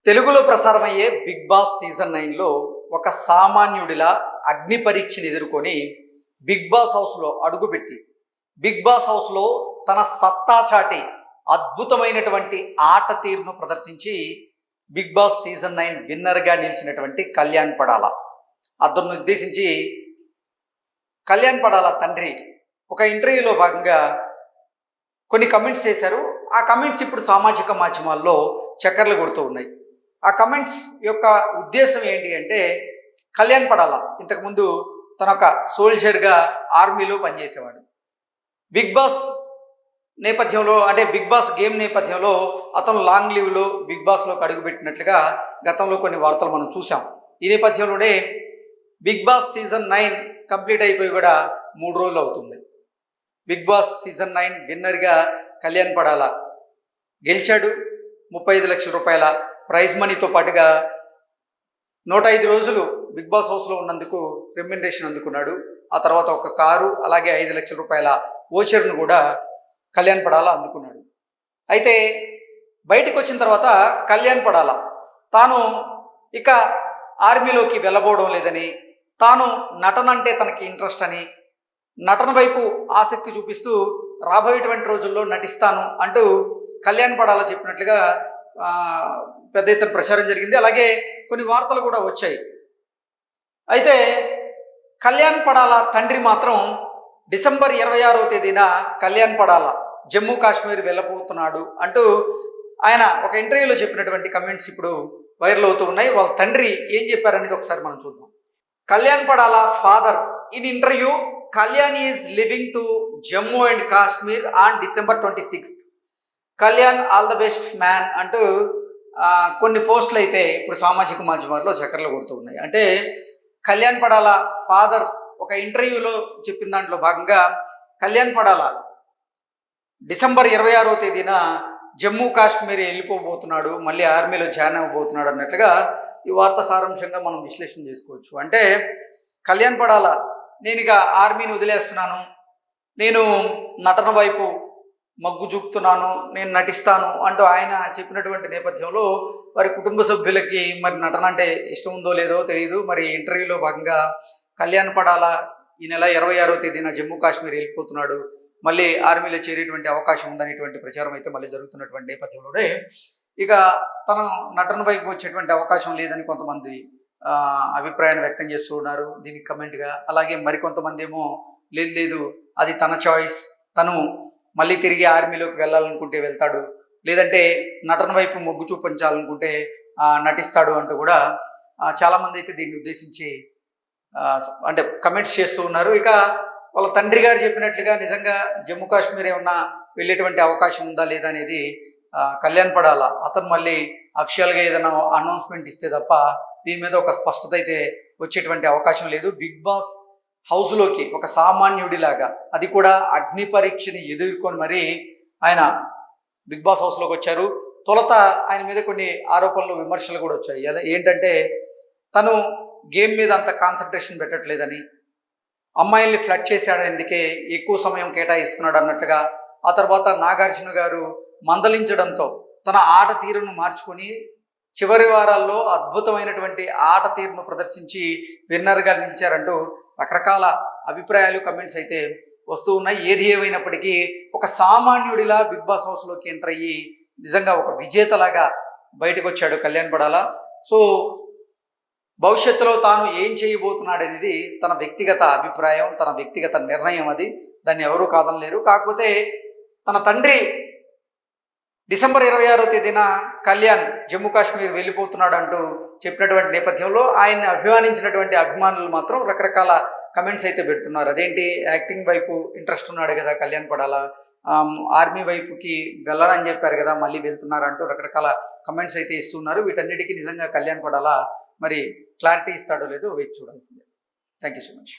తెలుగులో ప్రసారమయ్యే big boss season 9లో ఒక సామాన్యుడిలా అగ్ని పరీక్షను ఎదుర్కొని బిగ్ బాస్ హౌస్లో అడుగుపెట్టి బిగ్ బాస్ హౌస్లో తన సత్తా చాటి అద్భుతమైనటువంటి ఆట తీరును ప్రదర్శించి బిగ్ బాస్ సీజన్ 9 విన్నర్గా నిలిచినటువంటి కళ్యాణ్ పడాల. అతన్ని ఉద్దేశించి కళ్యాణ్ పడాల తండ్రి ఒక ఇంటర్వ్యూలో భాగంగా కొన్ని కమెంట్స్ చేశారు. ఆ కమెంట్స్ ఇప్పుడు సామాజిక మాధ్యమాల్లో చక్కర్లు కొడుతూ ఉన్నాయి. ఆ కమెంట్స్ యొక్క ఉద్దేశం ఏంటి అంటే, కళ్యాణ్ పడాల ఇంతకుముందు తన ఒక సోల్జర్గా ఆర్మీలో పనిచేసేవాడు. బిగ్ బాస్ నేపథ్యంలో అంటే బిగ్ బాస్ గేమ్ నేపథ్యంలో అతను లాంగ్ లీవ్లో బిగ్ బాస్లోకి అడుగుపెట్టినట్లుగా గతంలో కొన్ని వార్తలు మనం చూసాం. ఈ నేపథ్యంలోనే బిగ్ బాస్ సీజన్ 9 కంప్లీట్ అయిపోయి కూడా 3 రోజులు అవుతుంది. బిగ్ బాస్ సీజన్ 9 విన్నర్గా కళ్యాణ్ పడాల గెలిచాడు. 35 లక్షల రూపాయల ప్రైజ్ మనీతో పాటుగా 105 రోజులు బిగ్ బాస్ హౌస్లో ఉన్నందుకు రెమ్యునరేషన్ అందుకున్నాడు. ఆ తర్వాత ఒక కారు, అలాగే 5 లక్షల రూపాయల ఓచర్ను కూడా కళ్యాణ్ పడాల అందుకున్నాడు. అయితే బయటకు వచ్చిన తర్వాత కళ్యాణ్ పడాల తాను ఇక ఆర్మీలోకి వెళ్ళబోవడం లేదని, తాను నటన అంటే తనకి ఇంట్రెస్ట్ అని, నటన వైపు ఆసక్తి చూపిస్తూ రాబోయేటువంటి రోజుల్లో నటిస్తాను అంటూ కళ్యాణ్ పడాల చెప్పినట్లుగా పెద్ద ఎత్తున ప్రచారం జరిగింది. అలాగే కొన్ని వార్తలు కూడా వచ్చాయి. అయితే కళ్యాణ్ పడాల తండ్రి మాత్రం డిసెంబర్ 26వ తేదీన కళ్యాణ్ పడాల జమ్మూ కాశ్మీర్ వెళ్ళబోతున్నాడు అంటూ ఆయన ఒక ఇంటర్వ్యూలో చెప్పినటువంటి కమెంట్స్ ఇప్పుడు వైరల్ అవుతూ ఉన్నాయి. వాళ్ళ తండ్రి ఏం చెప్పారనేది ఒకసారి మనం చూద్దాం. Kalyan Padala father in interview, Kalyan is living to Jammu and Kashmir on December 26th. Kalyan all the best man అంటూ కొన్ని పోస్టులు అయితే ఇప్పుడు సామాజిక మాధ్యమాల్లో చక్కర్లు కొడుతూ ఉన్నాయి. అంటే కళ్యాణ్ పడాల ఫాదర్ ఒక ఇంటర్వ్యూలో చెప్పిన దాంట్లో భాగంగా కళ్యాణ్ పడాల డిసెంబర్ 26వ తేదీన జమ్మూ కాశ్మీర్ వెళ్ళిపోబోతున్నాడు, మళ్ళీ ఆర్మీలో జాయిన్ అవ్వబోతున్నాడు అన్నట్లుగా ఈ వార్త సారాంశంగా మనం విశ్లేషణ చేసుకోవచ్చు. అంటే కళ్యాణ్ పడాల నేను ఇక ఆర్మీని వదిలేస్తున్నాను, నేను నటన వైపు మగ్గు చూపుతున్నాను, నేను నటిస్తాను అంటూ ఆయన చెప్పినటువంటి నేపథ్యంలో వారి కుటుంబ సభ్యులకి మరి నటన అంటే ఇష్టం ఉందో లేదో తెలియదు. మరి ఇంటర్వ్యూలో భాగంగా కళ్యాణ్ పడాల ఈ నెల 26వ తేదీన జమ్మూ కాశ్మీర్ వెళ్ళిపోతున్నాడు, మళ్ళీ ఆర్మీలో చేరేటువంటి అవకాశం ఉందనేటువంటి ప్రచారం అయితే మళ్ళీ జరుగుతున్నటువంటి నేపథ్యంలోనే ఇక తను నటన వైపు వచ్చేటువంటి అవకాశం లేదని కొంతమంది అభిప్రాయాన్ని వ్యక్తం చేస్తూ ఉన్నారు దీనికి కమెంట్గా. అలాగే మరికొంతమంది ఏమో లేదు అది తన చాయిస్, తను మళ్ళీ తిరిగి ఆర్మీలోకి వెళ్ళాలనుకుంటే వెళ్తాడు, లేదంటే నటన వైపు మొగ్గు చూపించాలనుకుంటే నటిస్తాడు అంటూ కూడా చాలామంది అయితే దీన్ని ఉద్దేశించి అంటే కమెంట్స్ చేస్తూ ఉన్నారు. ఇక వాళ్ళ తండ్రి గారు చెప్పినట్లుగా నిజంగా జమ్మూ కాశ్మీర్ ఏమన్నా వెళ్ళేటువంటి అవకాశం ఉందా లేదా అనేది కళ్యాణ్ పడాల అతను మళ్ళీ అఫిషియల్గా ఏదైనా అనౌన్స్మెంట్ ఇస్తే తప్ప దీని మీద ఒక స్పష్టత అయితే వచ్చేటువంటి అవకాశం లేదు. బిగ్ బాస్ హౌస్లోకి ఒక సామాన్యుడిలాగా, అది కూడా అగ్ని పరీక్షని ఎదుర్కొని మరి ఆయన బిగ్ బాస్ హౌస్లోకి వచ్చారు. తొలత ఆయన మీద కొన్ని ఆరోపణలు, విమర్శలు కూడా వచ్చాయి. ఏంటంటే తను గేమ్ మీద అంత కాన్సన్ట్రేషన్ పెట్టట్లేదని, అమ్మాయిల్ని ఫ్లడ్ చేశాడనికే ఎక్కువ సమయం కేటాయిస్తున్నాడు అన్నట్లుగా, ఆ తర్వాత నాగార్జున గారు మందలించడంతో తన ఆట తీరును మార్చుకొని చివరి వారాల్లో అద్భుతమైనటువంటి ఆట తీరును ప్రదర్శించి విన్నర్గా నిలిచారంటూ రకరకాల అభిప్రాయాలు, కమెంట్స్ అయితే వస్తూ ఉన్నాయి. ఏది ఏమైనప్పటికీ ఒక సామాన్యుడిలా బిగ్ బాస్ హౌస్లోకి ఎంటర్ అయ్యి నిజంగా ఒక విజేతలాగా బయటకు వచ్చాడు కళ్యాణ్ పడాల. సో భవిష్యత్తులో తాను ఏం చేయబోతున్నాడనేది తన వ్యక్తిగత అభిప్రాయం, తన వ్యక్తిగత నిర్ణయం. అది దాన్ని ఎవరూ కాదనలేరు. కాకపోతే తన తండ్రి డిసెంబర్ 26వ తేదీన కళ్యాణ్ జమ్మూ కాశ్మీర్ వెళ్ళిపోతున్నాడు అంటూ చెప్పినటువంటి నేపథ్యంలో ఆయన్ని అభిమానించినటువంటి అభిమానులు మాత్రం రకరకాల కమెంట్స్ అయితే పెడుతున్నారు. అదేంటి, యాక్టింగ్ వైపు ఇంట్రెస్ట్ ఉన్నాడు కదా కళ్యాణ్ పడాల, ఆర్మీ వైపుకి వెళ్ళాలని చెప్పారు కదా, మళ్ళీ వెళ్తున్నారు అంటూ రకరకాల కమెంట్స్ అయితే ఇస్తున్నారు. వీటన్నిటికీ నిజంగా కళ్యాణ్ పడాల మరి క్లారిటీ ఇస్తాడో లేదో వేచి చూడాల్సిందే. Thank you so much.